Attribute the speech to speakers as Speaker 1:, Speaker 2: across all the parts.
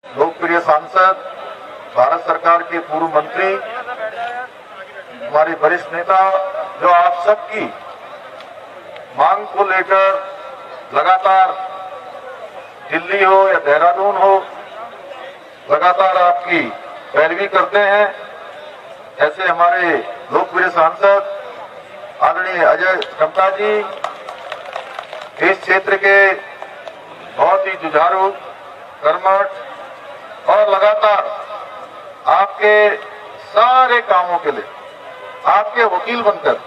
Speaker 1: लोकप्रिय सांसद, भारत सरकार के पूर्व मंत्री, हमारे वरिष्ठ नेता, जो आप सबकी मांग को लेकर लगातार दिल्ली हो या देहरादून हो, लगातार आपकी पैरवी करते हैं, ऐसे हमारे लोकप्रिय सांसद आदरणीय अजय टम्टा जी इस क्षेत्र के बहुत ही जुझारू, कर्मठ और लगातार आपके सारे कामों के लिए आपके वकील बनकर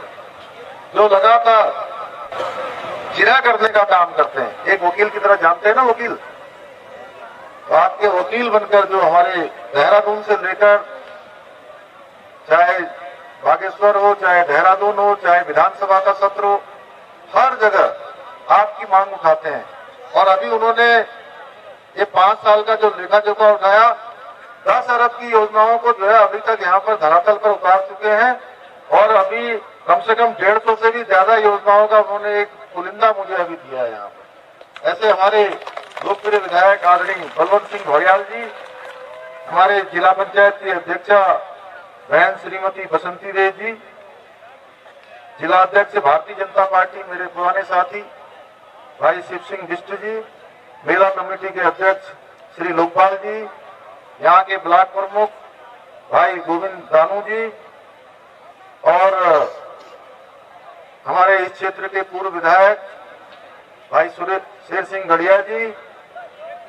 Speaker 1: जो लगातार जिरा करने का काम करते हैं, एक वकील की तरह जानते हैं ना वकील, तो आपके वकील बनकर जो हमारे देहरादून से लेकर चाहे बागेश्वर हो, चाहे देहरादून हो, चाहे विधानसभा का सत्र हो, हर जगह आपकी मांग उठाते हैं। और अभी उन्होंने ये 5 साल का जो लेखा जोखा उठाया, 10 अरब की योजनाओं को जो है अभी तक यहाँ पर धरातल पर उतार चुके हैं और अभी कम से कम 150 से भी ज्यादा योजनाओं का उन्होंने एक पुलिंदा मुझे अभी दिया है यहाँ पर। ऐसे हमारे लोकप्रिय विधायक आदरणीय बलवंत सिंह भौरियाल जी, हमारे जिला पंचायत की अध्यक्षा बहन श्रीमती बसंती देव जी, जिला अध्यक्ष भारतीय जनता पार्टी मेरे पुराने साथी भाई शिव सिंह बिष्ट जी, मेला कमेटी के अध्यक्ष श्री लोकपाल जी, यहाँ के ब्लॉक प्रमुख भाई गोविंद दानू जी और हमारे इस क्षेत्र के पूर्व विधायक भाई शेर सिंह गढ़िया जी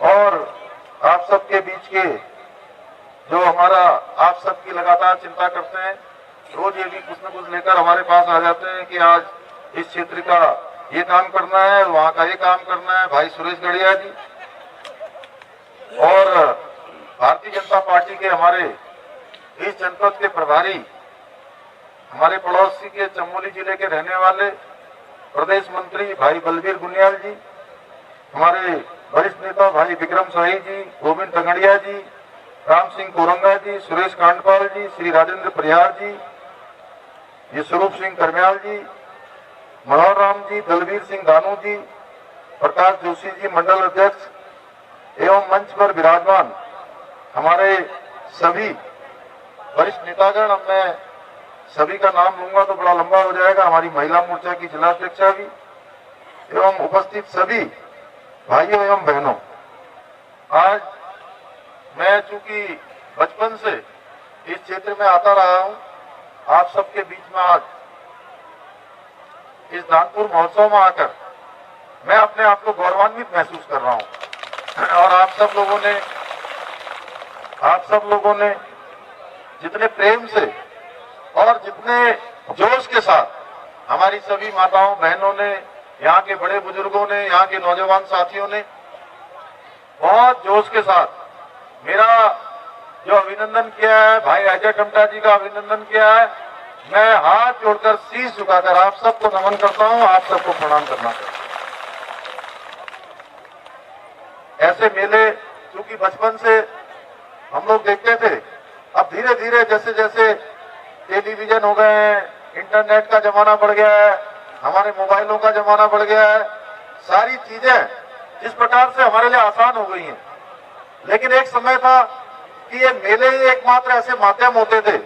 Speaker 1: और आप सबके बीच के जो हमारा आप सबकी लगातार चिंता करते हैं, रोज ये भी कुछ न कुछ लेकर हमारे पास आ जाते हैं कि आज इस क्षेत्र का ये काम करना है, वहाँ का ये काम करना है, भाई सुरेश गढ़िया जी और भारतीय जनता पार्टी के हमारे इस जनपद के प्रभारी, हमारे पड़ोसी के चमोली जिले के रहने वाले प्रदेश मंत्री भाई बलबीर गुनियाल जी, हमारे वरिष्ठ नेता भाई विक्रम शाही जी, गोविंद तंगड़िया जी, राम सिंह कोरंगा जी, सुरेश कांडपाल जी, श्री राजेंद्र परिहार जी, ये स्वरूप सिंह करम्याल जी, मनोहर राम जी, दलवीर सिंह दानू जी, प्रकाश जोशी जी मंडल अध्यक्ष एवं मंच पर विराजमान हमारे सभी वरिष्ठ नेतागण, अब मैं सभी का नाम लूंगा तो बड़ा लंबा हो जाएगा, हमारी महिला मोर्चा की जिला अध्यक्षा भी एवं उपस्थित सभी भाइयों एवं बहनों, आज मैं चूंकि बचपन से इस क्षेत्र में आता रहा हूं, आप सबके बीच में आज इस दानपुर महोत्सव में आकर मैं अपने आप को गौरवान्वित महसूस कर रहा हूं। और आप सब लोगों ने जितने प्रेम से और जितने जोश के साथ हमारी सभी माताओं बहनों ने, यहाँ के बड़े बुजुर्गों ने, यहाँ के नौजवान साथियों ने बहुत जोश के साथ मेरा जो अभिनंदन किया है, भाई अजय टम्टा जी का अभिनंदन किया है, मैं हाथ जोड़कर शीश झुकाकर आप सबको नमन करता हूं, आप सबको प्रणाम करना चाहता हूं। ऐसे मेले क्योंकि बचपन से हम लोग देखते थे, अब धीरे धीरे जैसे जैसे टेलीविजन हो गए हैं, इंटरनेट का जमाना बढ़ गया है, हमारे मोबाइलों का जमाना बढ़ गया है, सारी चीजें जिस प्रकार से हमारे लिए आसान हो गई हैं, लेकिन एक समय था कि ये मेले ही एकमात्र ऐसे माध्यम होते थे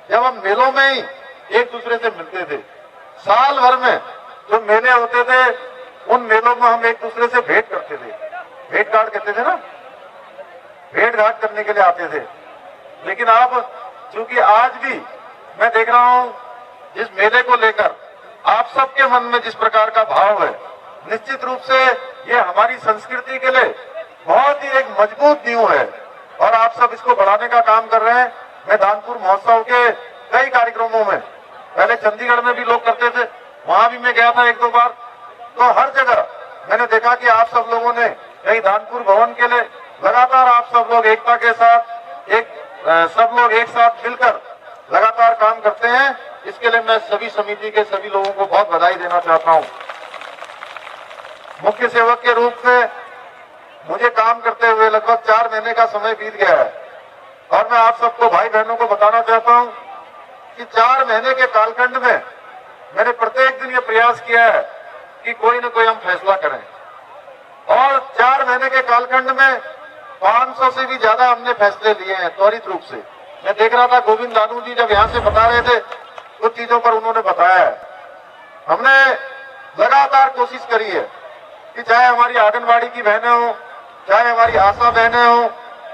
Speaker 1: जब हम मेलों में ही एक दूसरे से मिलते थे। साल भर में जो मेले होते थे उन मेलों में हम एक दूसरे से भेंट करते थे, भेंट घाट कहते थे ना, भेंट घाट करने के लिए आते थे। लेकिन अब चूंकि आज भी मैं देख रहा हूं जिस मेले को लेकर आप सबके मन में जिस प्रकार का भाव है, निश्चित रूप से ये हमारी संस्कृति के लिए बहुत ही एक मजबूत नींव है और आप सब इसको बढ़ाने का काम कर रहे हैं। मैं दानपुर महोत्सव के कई कार्यक्रमों में, पहले चंडीगढ़ में भी लोग करते थे, वहां भी मैं गया था 1-2 बार, तो हर जगह मैंने देखा कि आप सब लोगों ने कहीं दानपुर भवन के लिए लगातार आप सब लोग एकता के साथ सब लोग एक साथ मिलकर लगातार काम करते हैं। इसके लिए मैं सभी समिति के सभी लोगों को बहुत बधाई देना चाहता हूं। मुख्य सेवक के रूप में मुझे काम करते हुए लगभग 4 महीने का समय बीत गया है और मैं आप सबको भाई बहनों को बताना चाहता हूं कि 4 महीने के कालखंड में मैंने प्रत्येक दिन ये प्रयास किया है कि कोई न कोई हम फैसला करें और 4 महीने के कालखंड में 500 से भी ज्यादा हमने फैसले लिए हैं त्वरित रूप से। मैं देख रहा था गोविंद दानू जी जब यहाँ से बता रहे थे कुछ चीजों पर उन्होंने बताया है। हमने लगातार कोशिश करी है कि चाहे हमारी आंगनबाड़ी की बहनें हो, चाहे हमारी आशा बहनें हो,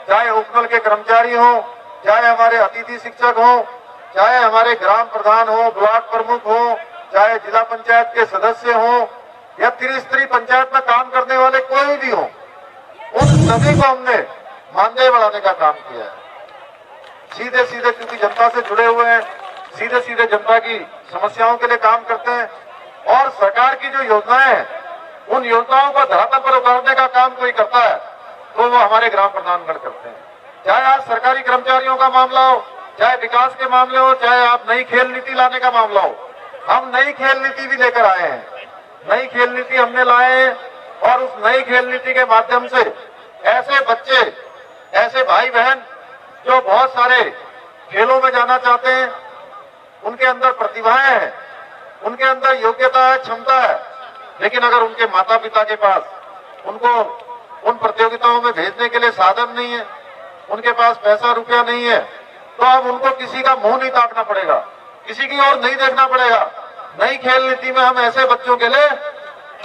Speaker 1: चाहे उपनल के कर्मचारी हो, चाहे हमारे अतिथि शिक्षक हो, चाहे हमारे ग्राम प्रधान हो, ब्लॉक प्रमुख हो, चाहे जिला पंचायत के सदस्य हो या त्रिस्तरीय पंचायत में काम करने वाले कोई भी हो, उन सभी को हमने मानदेय बढ़ाने का काम किया है। सीधे सीधे क्योंकि जनता से जुड़े हुए हैं, सीधे सीधे जनता की समस्याओं के लिए काम करते हैं और सरकार की जो योजनाएं हैं उन योजनाओं को धरातल पर उतारने का काम कोई करता है तो वो हमारे ग्राम प्रधानगण करते हैं। चाहे आज सरकारी कर्मचारियों का मामला हो, चाहे विकास के मामले हो, चाहे आप नई खेल नीति लाने का मामला हो, हम नई खेल नीति भी लेकर आए हैं। नई खेल नीति हमने लाए हैं और उस नई खेल नीति के माध्यम से ऐसे बच्चे, ऐसे भाई बहन जो बहुत सारे खेलों में जाना चाहते हैं, उनके अंदर प्रतिभाएं हैं, उनके अंदर योग्यता है, क्षमता है, लेकिन अगर उनके माता पिता के पास उनको उन प्रतियोगिताओं में भेजने के लिए साधन नहीं है, उनके पास पैसा रुपया नहीं है, तो अब उनको किसी का मुंह नहीं ताकना पड़ेगा, किसी की ओर नहीं देखना पड़ेगा। नई खेल नीति में हम ऐसे बच्चों के लिए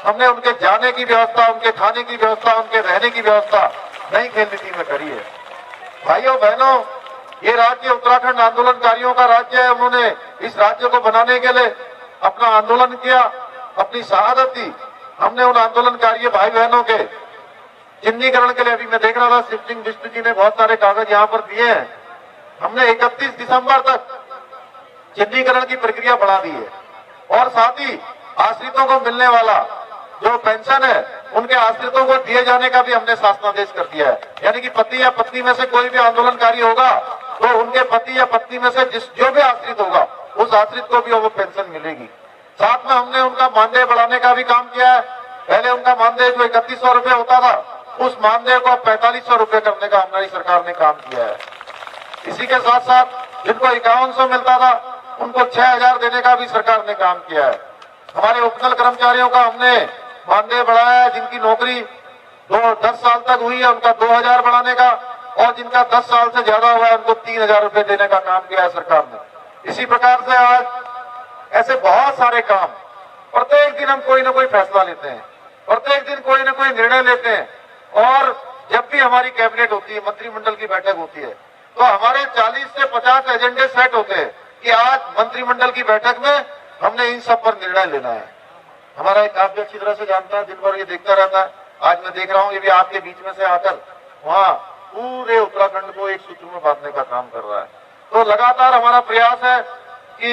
Speaker 1: हमने उनके जाने की व्यवस्था, उनके खाने की व्यवस्था, उनके रहने की व्यवस्था नई खेल नीति में करी है। भाइयों बहनों, ये राज्य उत्तराखंड आंदोलनकारियों का राज्य है। उन्होंने इस राज्य को बनाने के लिए अपना आंदोलन किया, अपनी शहादत दी। हमने उन आंदोलनकारी भाई बहनों के चिन्हीकरण के लिए, अभी मैं देख रहा था शिव सिंह बिष्ट जी ने बहुत सारे कागज यहाँ पर दिए हैं, हमने 31 दिसंबर तक चिन्हीकरण की प्रक्रिया बढ़ा दी है और साथ ही आश्रितों को मिलने वाला जो पेंशन है उनके आश्रितों को दिए जाने का भी हमने शासनादेश कर दिया है। यानी कि पति या पत्नी में से कोई भी आंदोलनकारी होगा तो उनके पति या पत्नी में से जो भी आश्रित होगा उस आश्रित को भी वो पेंशन मिलेगी। साथ में हमने उनका मानदेय बढ़ाने का भी काम किया है। पहले उनका मानदेय जो 3100 रुपये होता था, उस मानदेय को 4500 रुपये करने का हमारी सरकार ने काम किया है। इसी के साथ साथ जिनको 5100 मिलता था उनको 6000 देने का भी सरकार ने काम किया है। हमारे उपनल कर्मचारियों का हमने मानदेय बढ़ाया है। जिनकी नौकरी 10 साल तक हुई है उनका 2000 बढ़ाने का, और जिनका 10 साल से ज्यादा हुआ है उनको 3000 रुपये देने का काम किया है सरकार ने। इसी प्रकार से आज ऐसे बहुत सारे काम, प्रत्येक दिन हम कोई ना कोई फैसला लेते हैं, प्रत्येक दिन कोई ना कोई निर्णय लेते हैं। और जब भी हमारी कैबिनेट होती है, मंत्रिमंडल की बैठक होती है, तो हमारे 40 से 50 एजेंडे सेट होते हैं कि आज मंत्रिमंडल की बैठक में हमने इन सब पर निर्णय लेना है। हमारा एक काफी अच्छी तरह से जानता है, दिन भर ये देखता रहता है। आज मैं देख रहा हूँ ये भी आपके बीच में से आकर वहाँ पूरे उत्तराखंड को एक सूत्र में बांधने का काम कर रहा है। तो लगातार हमारा प्रयास है कि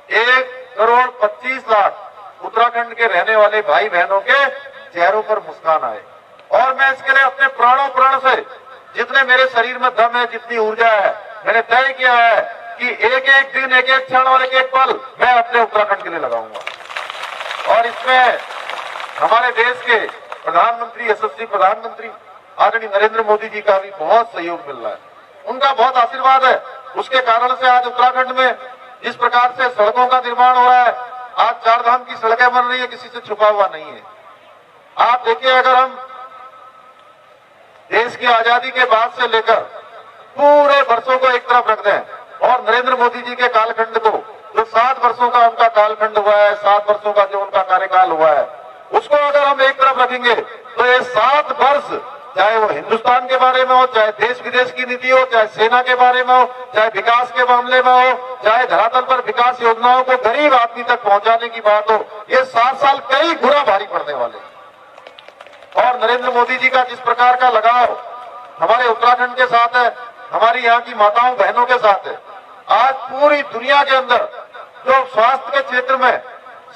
Speaker 1: 1,25,00,000 उत्तराखंड के रहने वाले भाई बहनों के चेहरों पर मुस्कान आए। और मैं इसके लिए अपने प्राणों प्राण से, जितने मेरे शरीर में दम है, जितनी ऊर्जा है, मैंने तय किया है कि एक एक दिन, एक एक क्षण और एक एक पल मैं अपने उत्तराखंड के लिए लगाऊंगा। और इसमें हमारे देश के प्रधानमंत्री, यशस्वी प्रधानमंत्री आदरणीय नरेंद्र मोदी जी का भी बहुत सहयोग मिल रहा है। उनका बहुत आशीर्वाद है। उसके कारण से आज उत्तराखंड में जिस प्रकार से सड़कों का निर्माण हो रहा है, आज 4 धाम की सड़कें बन रही है, किसी से छुपा हुआ नहीं है। आप देखिए, अगर हम देश की आजादी के बाद से लेकर पूरे वर्षों को एक तरफ रख दें और नरेंद्र मोदी जी के कालखंड को, जो 7 वर्षों का उनका कालखंड हुआ है, 7 वर्षों का जो उनका कार्यकाल हुआ है, उसको अगर हम एक तरफ रखेंगे तो ये 7 वर्ष, चाहे वो हिंदुस्तान के बारे में हो, चाहे देश विदेश की नीति हो, चाहे सेना के बारे में हो, चाहे विकास के मामले में हो, चाहे धरातल पर विकास योजनाओं को गरीब आदमी तक पहुंचाने की बात हो, ये 7 साल कई गुना भारी पड़ने वाले। और नरेंद्र मोदी जी का जिस प्रकार का लगाव हमारे उत्तराखंड के साथ है, हमारी यहाँ की माताओं बहनों के साथ है। आज पूरी दुनिया के अंदर जो स्वास्थ्य के क्षेत्र में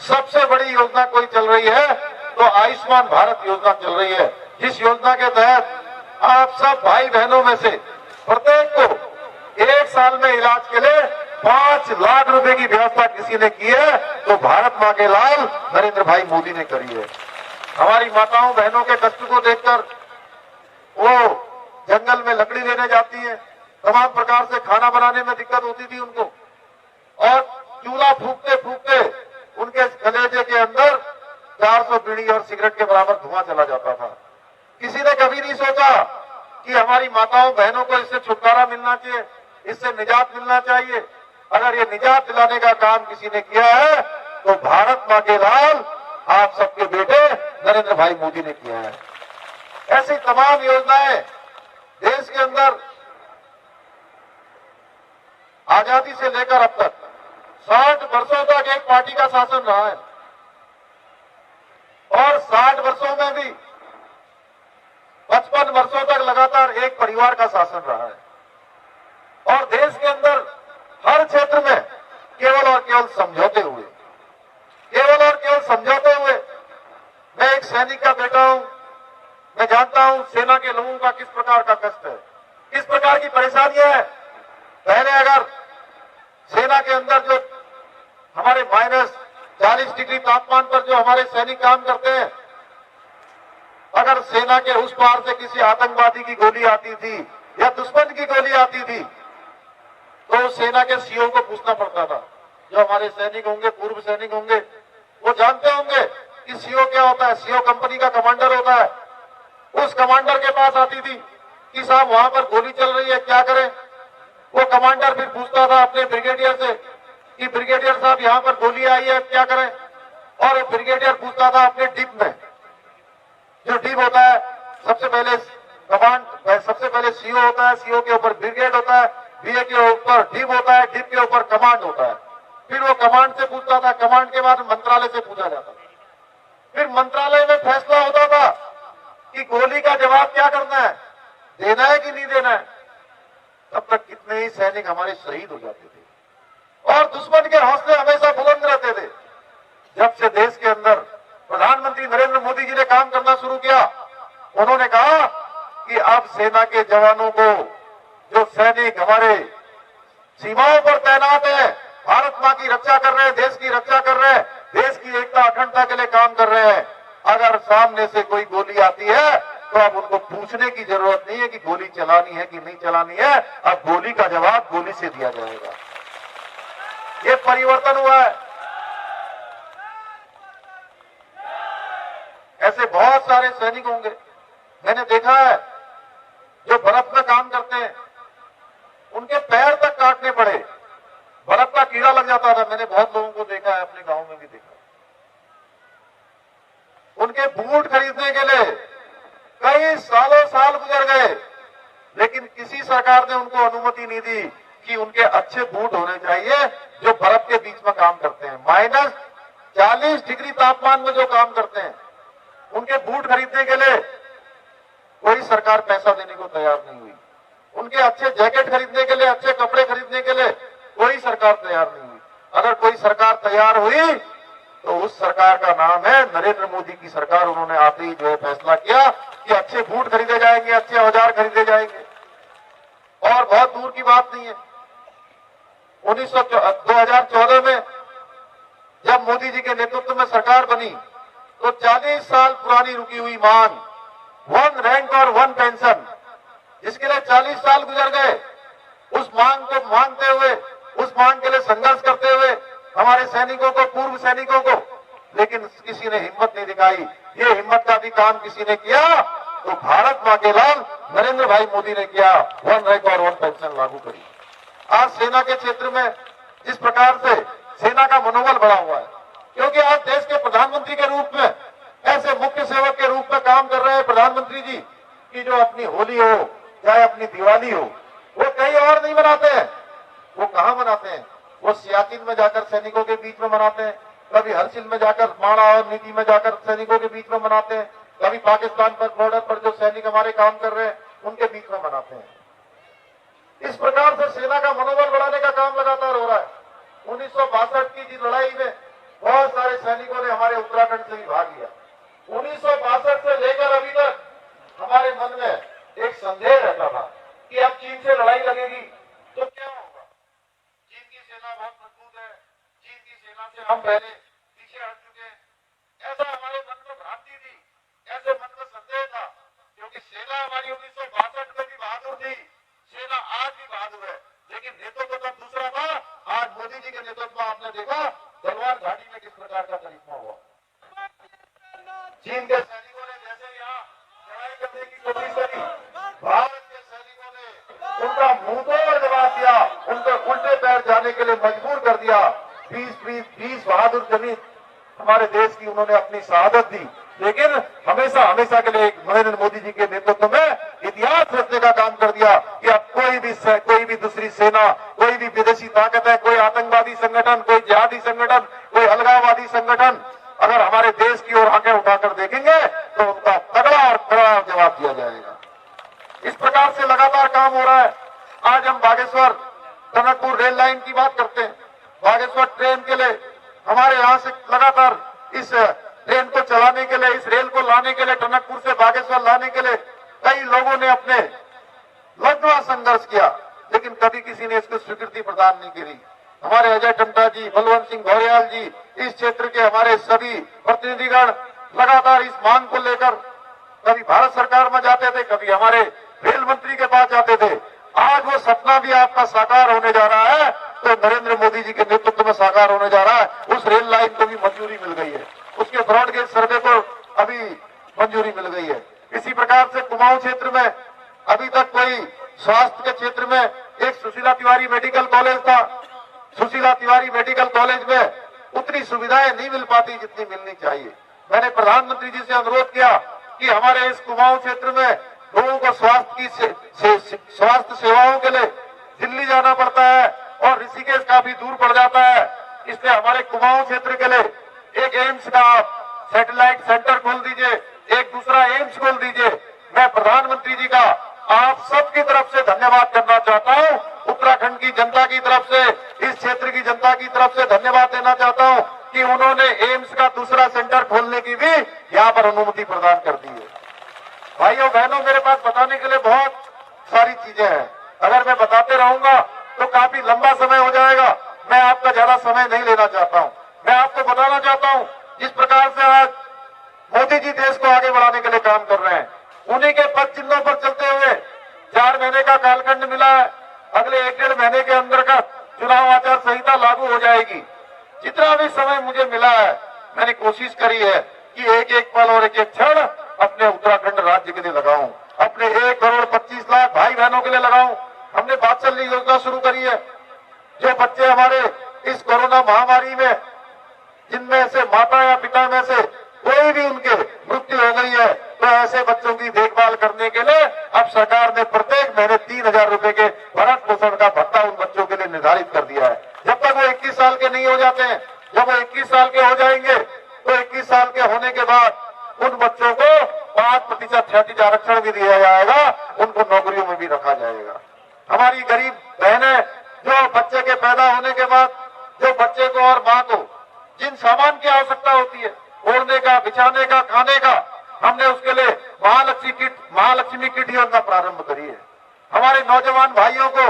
Speaker 1: सबसे बड़ी योजना कोई चल रही है तो आयुष्मान भारत योजना चल रही है, जिस योजना के तहत आप सब भाई बहनों में से प्रत्येक को 1 साल में इलाज के लिए 5 लाख रुपए की व्यवस्था किसी ने की है तो भारत माँ के लाल नरेंद्र भाई मोदी ने करी है। हमारी माताओं बहनों के कष्ट को देखकर वो जंगल में लकड़ी लेने जाती है, तमाम प्रकार से खाना बनाने में दिक्कत होती थी उनको, और चूल्हा फूकते फूकते उनके कलेजे के अंदर 400 बीड़ी और सिगरेट के बराबर धुआं चला जाता था। किसी ने कभी नहीं सोचा कि हमारी माताओं बहनों को इससे छुटकारा मिलना चाहिए, इससे निजात मिलना चाहिए। अगर ये निजात दिलाने का काम किसी ने किया है तो भारत मां के लाल आप सबके बेटे नरेंद्र भाई मोदी ने किया है। ऐसी तमाम योजनाएं देश के अंदर आजादी से लेकर अब तक 60 वर्षों तक एक पार्टी का शासन रहा है और 60 वर्षों में भी 55 वर्षों तक लगातार एक परिवार का शासन रहा है और देश के अंदर हर क्षेत्र में केवल और केवल समझौते हुए, केवल और केवल समझौते हुए। मैं एक सैनिक का बेटा हूं, मैं जानता हूं सेना के लोगों का किस प्रकार का कष्ट है, किस प्रकार की परेशानी है। पहले अगर सेना के अंदर जो हमारे -40 डिग्री तापमान पर जो हमारे सैनिक काम करते हैं, अगर सेना के उस पार से किसी आतंकवादी की गोली आती थी या दुश्मन की गोली आती थी तो सेना के सीओ को पूछना पड़ता था। जो हमारे सैनिक होंगे, पूर्व सैनिक होंगे, वो जानते होंगे कि सीओ क्या होता है। सीओ कंपनी का कमांडर होता है। उस कमांडर के पास आती थी कि साहब वहां पर गोली चल रही है, क्या करें। वो कमांडर फिर पूछता था अपने ब्रिगेडियर से कि ब्रिगेडियर साहब यहाँ पर गोली आई है, क्या करें। और ब्रिगेडियर पूछता था अपने डिप में, जो डिप होता है सबसे पहले कमांड, सबसे पहले सीओ होता है, सीओ के ऊपर ब्रिगेड होता है, बीए के ऊपर डिप होता है, डिप के ऊपर कमांड होता है। फिर वो कमांड से पूछता था, कमांड के बाद मंत्रालय से पूछा जाता था। फिर मंत्रालय में फैसला होता था कि गोली का जवाब क्या करना है, देना है कि नहीं देना है। तब तक कितने ही सैनिक हमारे शहीद हो जाते थे और दुश्मन के हौसले हमेशा बुलंद रहते थे। जब से देश के अंदर प्रधानमंत्री नरेंद्र मोदी जी ने काम करना शुरू किया, उन्होंने कहा कि अब सेना के जवानों को, जो सैनिक हमारे सीमाओं पर तैनात है, भारत मां की रक्षा कर रहे हैं, देश की रक्षा कर रहे हैं, देश की एकता अखंडता के लिए काम कर रहे हैं, अगर सामने से कोई गोली आती है तो अब उनको पूछने की जरूरत नहीं है कि गोली चलानी है कि नहीं चलानी है। अब गोली का जवाब गोली से दिया जाएगा। ये परिवर्तन हुआ है। ऐसे बहुत सारे सैनिक होंगे, मैंने देखा है, जो बर्फ में काम करते हैं, उनके पैर तक काटने पड़े, बर्फ का कीड़ा लग जाता था। मैंने बहुत लोगों को देखा है, अपने गांव में भी देखा। उनके बूट खरीदने के लिए कई सालों साल गुजर गए, लेकिन किसी सरकार ने उनको अनुमति नहीं दी कि उनके अच्छे बूट होने चाहिए जो बर्फ के बीच में काम करते हैं। -40 डिग्री तापमान में जो काम करते हैं, उनके बूट खरीदने के लिए कोई सरकार पैसा देने को तैयार नहीं हुई। उनके अच्छे जैकेट खरीदने के लिए, अच्छे कपड़े खरीदने के लिए कोई सरकार तैयार नहीं हुई। अगर कोई सरकार तैयार हुई तो उस सरकार का नाम है नरेंद्र मोदी की सरकार। उन्होंने आते ही जो है फैसला किया कि अच्छे बूट खरीदे जाएंगे, अच्छे औजार खरीदे जाएंगे। और बहुत दूर की बात नहीं है, 2014 में जब मोदी जी के नेतृत्व में सरकार बनी तो 40 साल पुरानी रुकी हुई मांग, 1 रैंक और 1 पेंशन, जिसके लिए 40 साल गुजर गए, उस मांग को मांगते हुए, उस मांग के लिए संघर्ष करते हुए हमारे सैनिकों को, पूर्व सैनिकों को, लेकिन किसी ने हिम्मत नहीं दिखाई। ये हिम्मत का भी काम किसी ने किया तो भारत मां के लाल नरेंद्र भाई मोदी ने किया, 1 रैंक और 1 पेंशन लागू करी। आज सेना के क्षेत्र में जिस प्रकार से सेना का मनोबल बढ़ा हुआ है, क्योंकि आज देश के प्रधानमंत्री के रूप में, ऐसे मुख्य सेवक के रूप में काम कर रहे हैं प्रधानमंत्री जी, की जो अपनी होली हो चाहे अपनी दिवाली हो, वो कहीं और नहीं मनाते हैं। वो कहां मनाते हैं? वो सियाचिन में जाकर सैनिकों के बीच में मनाते हैं, कभी हरसिल में जाकर, माणा और नीति में जाकर सैनिकों के बीच में मनाते हैं, कभी पाकिस्तान पर बॉर्डर पर जो सैनिक हमारे काम कर रहे हैं उनके बीच में मनाते हैं। इस प्रकार से सेना का मनोबल बढ़ाने का काम लगातार हो रहा है। 1962 की जिस लड़ाई में बहुत सारे सैनिकों ने हमारे उत्तराखंड से भी भाग लिया, 1962 से लेकर अभी तक हमारे मन में एक संदेह रहता था कि अब चीन से लड़ाई लगेगी तो क्या होगा। चीन की सेना बहुत मजबूत है, चीन की सेना से हम पहले पीछे हट चुके हैं, ऐसा हमारे मन में भ्रांति थी, ऐसे मन में संदेह था। क्योंकि सेना हमारी 1962 में भी बहादुर थी, सेना आज भी बहादुर है, लेकिन नेतृत्व तो दूसरा था। आज मोदी जी के नेतृत्व में आपने देखा गलवान घाटी में किस प्रकार का करिश्मा हुआ। चीन के सैनिकों ने जैसे यहाँ लड़ाई करने की कोशिश करी, भारत मुंहतोड़ जवाब दिया, उनको उल्टे पैर जाने के लिए मजबूर कर दिया। 20 बहादुर जमीन हमारे देश की उन्होंने अपनी शहादत दी, लेकिन हमेशा हमेशा के लिए नरेंद्र मोदी जी के नेतृत्व में इतिहास रचने का काम कर दिया कि अब कोई भी दूसरी सेना, कोई भी विदेशी ताकत है, कोई आतंकवादी संगठन, कोई जिहादी संगठन, कोई अलगाववादी संगठन अगर हमारे देश की ओर आंखें उठाकर देखेंगे तो उनका तगड़ा और कड़ा जवाब दिया जाएगा। इस प्रकार से लगातार काम हो रहा है। आज हम बागेश्वर टनकपुर रेल लाइन की बात करते हैं। बागेश्वर ट्रेन के लिए हमारे यहाँ से लगातार इस ट्रेन को चलाने के लिए, इस रेल को लाने के लिए, टनकपुर से बागेश्वर लाने के लिए कई लोगों ने अपने लड़वा संघर्ष किया, लेकिन कभी किसी ने इसको स्वीकृति प्रदान नहीं करी। हमारे अजय टम्टा जी, बलवंत सिंह भौरियाल जी, इस क्षेत्र के हमारे सभी प्रतिनिधिगण लगातार इस मांग को लेकर कभी भारत सरकार में जाते थे, कभी हमारे रेल मंत्री के पास जाते थे। आज वो सपना भी आपका साकार होने जा रहा है, तो नरेंद्र मोदी जी के नेतृत्व में साकार होने जा रहा है। उस रेल लाइन को भी मंजूरी मिल गई है, उसके ब्रॉड गेज सर्वे को अभी मंजूरी मिल गई है। इसी प्रकार से कुमाऊं क्षेत्र में अभी तक कोई स्वास्थ्य के क्षेत्र में एक सुशीला तिवारी मेडिकल कॉलेज था। सुशीला तिवारी मेडिकल कॉलेज में उतनी सुविधाएं नहीं मिल पाती जितनी मिलनी चाहिए। मैंने प्रधानमंत्री जी से अनुरोध किया कि हमारे इस कुमाऊं क्षेत्र में लोगों को स्वास्थ्य सेवाओं के लिए दिल्ली जाना पड़ता है और ऋषिकेश काफी दूर पड़ जाता है, इसलिए हमारे कुमाऊं क्षेत्र के लिए एक एम्स का आप सैटेलाइट सेंटर खोल दीजिए, एक दूसरा एम्स खोल दीजिए। मैं प्रधानमंत्री जी का आप सबकी तरफ से धन्यवाद करना चाहता हूं, उत्तराखंड की जनता की तरफ से, इस क्षेत्र की जनता की तरफ से धन्यवाद देना चाहता हूं कि उन्होंने एम्स का दूसरा सेंटर खोलने की भी यहाँ पर अनुमति प्रदान कर दी है। भाइयों बहनों, मेरे पास बताने के लिए बहुत सारी चीजें हैं। अगर मैं बताते रहूंगा तो काफी लंबा समय हो जाएगा। मैं आपका ज्यादा समय नहीं लेना चाहता हूं। मैं आपको बताना चाहता हूं जिस प्रकार से आज मोदी जी देश को आगे बढ़ाने के लिए काम कर रहे हैं, उन्हीं के पद चिन्हों पर चलते हुए 4 महीने का कालखंड मिला है। अगले 1-1.5 महीने के अंदर का चुनाव आचार संहिता लागू हो जाएगी। जितना भी समय मुझे मिला है, मैंने कोशिश करी है कि एक-एक पल और एक-एक क्षण अपने उत्तराखंड राज्य के लिए लगाऊं, अपने 1 करोड़ 25 लाख भाई बहनों के लिए लगाऊं। हमने वात्सल्य योजना शुरू करी है। जो बच्चे हमारे इस कोरोना महामारी में, जिनमें से माता या पिता में से कोई भी उनके मृत्यु हो गई है, तो ऐसे बच्चों की देखभाल करने के लिए अब सरकार ने प्रत्येक महीने 3,000 रुपए के भरण पोषण का भत्ता उन बच्चों के लिए निर्धारित कर दिया है। जब तक वो 21 साल के नहीं हो जाते हैं, जब वो 21 साल के हो जाएंगे तो 21 साल के होने के बाद उन बच्चों को 5% क्षैतिज आरक्षण भी दिया जाएगा, उनको नौकरियों में भी रखा जाएगा। हमारी गरीब बहनें जो बच्चे के पैदा होने के बाद, जो बच्चे को और माँ को जिन सामान की आवश्यकता होती है, ओढ़ने का, बिछाने का, खाने का, हमने उसके लिए महालक्ष्मी किट योजना प्रारंभ करी है। हमारे नौजवान भाइयों को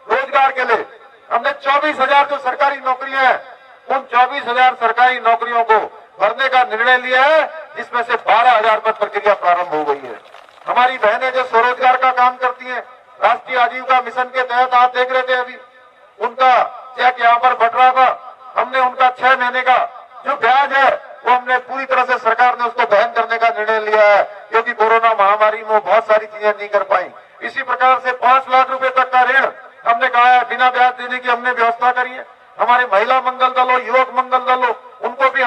Speaker 1: रोजगार के लिए हमने 24,000 जो सरकारी नौकरियां हैं, उन 24,000 सरकारी नौकरियों को भरने का निर्णय लिया है, जिसमें से 12,000 पर प्रक्रिया प्रारंभ हो गई है। हमारी बहनें जो स्वरोजगार का काम करती हैं, राष्ट्रीय आजीविका मिशन के तहत आप देख रहे थे अभी उनका चेक यहाँ पर बट रहा था। हमने उनका 6 महीने का जो ब्याज है वो हमने पूरी तरह से सरकार ने उसको बहन करने का निर्णय लिया है, क्योंकि कोरोना महामारी में वो बहुत सारी चीजें नहीं कर पाई। इसी प्रकार से 5 लाख रुपए तक का ऋण हमने कहा है बिना ब्याज देने की हमने व्यवस्था करी है। हमारे महिला मंगल दल हो, युवक मंगल दल हो, उनको भी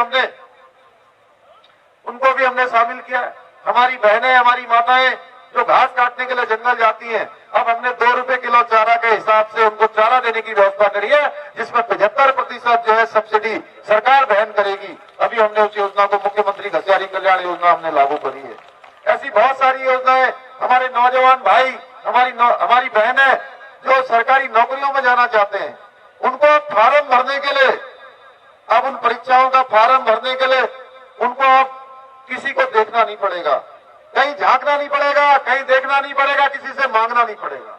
Speaker 1: हमने शामिल किया है। हमारी बहनें, हमारी माताएं जो घास काटने के लिए जंगल जाती हैं, अब हमने 2 रुपए किलो चारा के हिसाब से उनको चारा देने की व्यवस्था करी है, जिसमें 75% जो है सब्सिडी सरकार वहन करेगी। अभी हमने उस योजना को मुख्यमंत्री घसियारी कल्याण योजना हमने लागू करी है। ऐसी बहुत सारी योजनाएं हमारे नौजवान भाई, हमारी बहनें जो सरकारी नौकरियों में जाना चाहते हैं, उनको फार्म भरने के लिए, अब उन परीक्षाओं का फार्म भरने के लिए उनको अब किसी को देखना नहीं पड़ेगा, कहीं झांकना नहीं पड़ेगा, कहीं देखना नहीं पड़ेगा, किसी से मांगना नहीं पड़ेगा।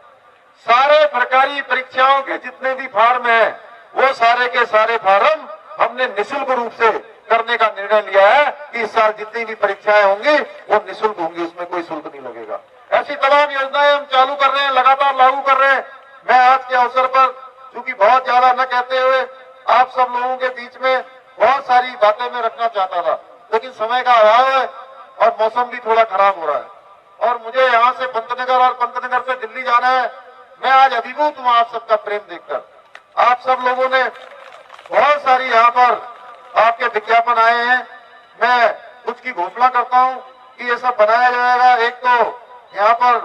Speaker 1: सारे सरकारी परीक्षाओं के जितने भी फार्म हैं, वो सारे के सारे फार्म हमने निःशुल्क रूप से करने का निर्णय लिया है कि इस साल जितनी भी परीक्षाएं होंगी वो निःशुल्क होंगी, उसमें कोई शुल्क नहीं लगेगा। ऐसी तमाम योजनाएं हम चालू कर रहे हैं, लगातार लागू कर रहे हैं। मैं आज के अवसर पर चूंकि बहुत ज्यादा न कहते हुए आप सब लोगों के बीच में बहुत सारी बातें मैं रखना चाहता था, लेकिन समय का अभाव है और मौसम भी थोड़ा खराब हो रहा है और मुझे यहाँ से पंतनगर और पंतनगर से दिल्ली जाना है। मैं आज अभिभूत हूं आप सबका प्रेम देखकर। आप सब लोगों ने बहुत सारी यहाँ पर आपके विज्ञापन आए हैं। मैं कुछ की घोषणा करता हूं कि ये सब बनाया जाएगा। एक तो यहाँ पर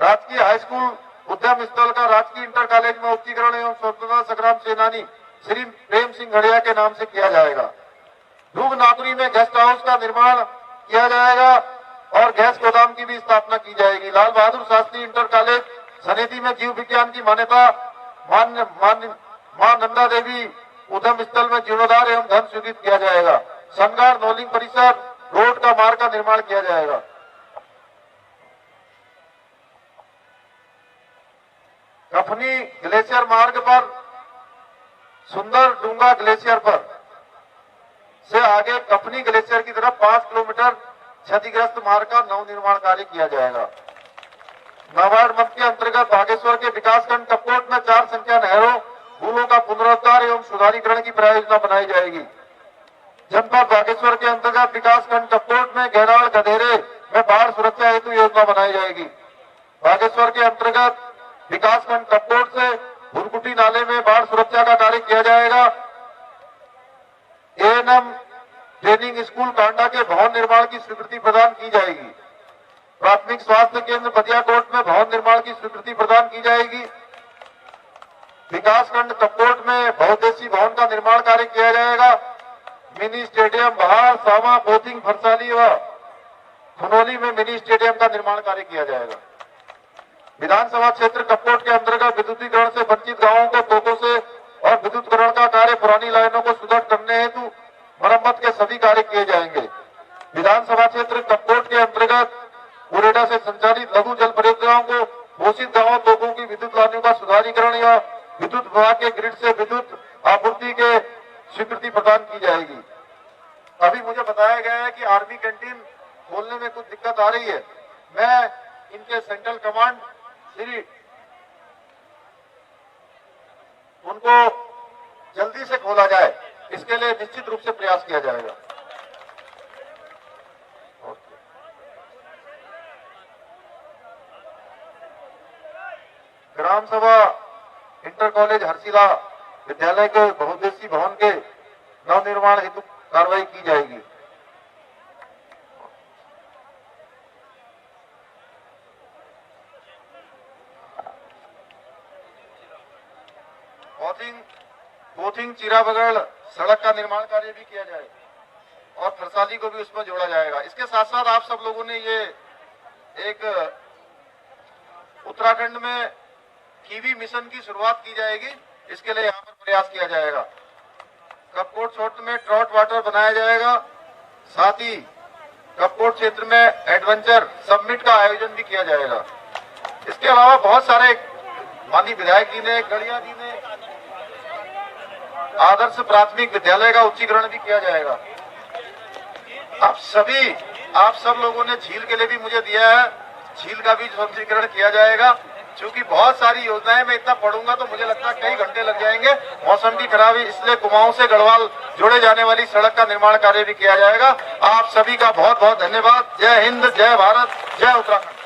Speaker 1: राजकीय हाई स्कूल उद्यम स्थल का राजकीय इंटर कॉलेज में उच्चीकरण एवं स्वतंत्रता संग्राम सेनानी श्री प्रेम सिंह गढ़िया के नाम से किया जाएगा। ध्रुव नागरी में गेस्ट हाउस का निर्माण किया जाएगा और गैस गोदाम की भी स्थापना की जाएगी। लाल बहादुर शास्त्री इंटर कॉलेज सनेती में जीव विज्ञान की मान्यता मां नंदा देवी उद्यम स्थल में जीर्णोद्धार एवं धन स्वीकृत किया जाएगा। सनगार नौलिंग परिसर रोड का मार्ग का निर्माण किया जाएगा। कफनी ग्लेशियर मार्ग पर सुंदर डूंगा ग्लेशियर पर से आगे कफनी ग्लेशियर की तरफ 5 किलोमीटर क्षतिग्रस्त मार्ग का नवनिर्माण कार्य किया जाएगा। नाबार्ड मद के अंतर्गत बागेश्वर के विकासखंड कपकोट में 4 संख्या नहरों पुलों का पुनरुद्धार एवं सुधारीकरण की परियोजना बनाई जाएगी। जनपद बागेश्वर के अंतर्गत विकासखंड कपकोट में गहराड़ गधेरे में बाढ़ सुरक्षा हेतु योजना बनाई जाएगी। बागेश्वर के अंतर्गत विकासखंड कपकोट से भुरकुटी नाले में बाढ़ सुरक्षा का कार्य किया जाएगा। एएनएम ट्रेनिंग स्कूल कांडा के भवन निर्माण की स्वीकृति प्रदान की जाएगी। प्राथमिक स्वास्थ्य केंद्र बदियाकोट में भवन निर्माण की स्वीकृति प्रदान की जाएगी। विकासखंड कपकोट में बहुउद्देशीय भवन का निर्माण कार्य किया जाएगा। मिनी स्टेडियम बहार सामा बोथिंग फरसाली व खुनोली में मिनी स्टेडियम का निर्माण कार्य किया जाएगा। विधानसभा क्षेत्र कपकोट के अंतर्गत विद्युतीकरण से वंचित गांवों को तोतों से और विद्युतीकरण का कार्य पुरानी लाइनों को सुदृढ़ करने हेतु मरम्मत के सभी कार्य किए जाएंगे। विधानसभा क्षेत्र कपकोट के अंतर्गत उरेडा से संचालित लघु जल परियोजनाओं को घोषित गांवों तोपों की विद्युत लाइनों का सुधारीकरण या विद्युत विभाग के ग्रिड से विद्युत आपूर्ति के स्वीकृति प्रदान की जाएगी। अभी मुझे बताया गया है कि आर्मी कैंटीन खोलने में कुछ दिक्कत आ रही है। मैं इनके सेंट्रल कमांड श्री उनको जल्दी से खोला जाए, इसके लिए निश्चित रूप से प्रयास किया जाएगा। ग्राम सभा इंटर कॉलेज हरसिला विद्यालय के बहुउद्देशीय भवन के नवनिर्माण हेतु कार्रवाई की जाएगी। कोचिंग चिराबगढ़ सड़क का निर्माण कार्य भी किया जाए और फरसाली को भी उसमें जोड़ा जाएगा। इसके साथ साथ आप सब लोगों ने ये एक उत्तराखंड में कीवी मिशन की शुरुआत की जाएगी, इसके लिए यहाँ पर प्रयास किया जाएगा। कपकोट क्षेत्र में ट्राउट वाटर बनाया जाएगा। साथ ही कपकोट क्षेत्र में एडवेंचर समिट का आयोजन भी किया जाएगा। इसके अलावा बहुत सारे माननीय विधायक जी ने, गढ़िया जी ने आदर्श प्राथमिक विद्यालय का उच्चीकरण भी किया जाएगा। आप सब लोगों ने झील के लिए भी मुझे दिया है, झील का भी उच्चीकरण किया जाएगा। क्योंकि बहुत सारी योजनाएं मैं इतना पढ़ूंगा तो मुझे लगता है कई घंटे लग जाएंगे। मौसम की खराबी, इसलिए कुमाऊं से गढ़वाल जोड़े जाने वाली सड़क का निर्माण कार्य भी किया जाएगा। आप सभी का बहुत बहुत धन्यवाद। जय हिंद, जय भारत, जय उत्तराखंड।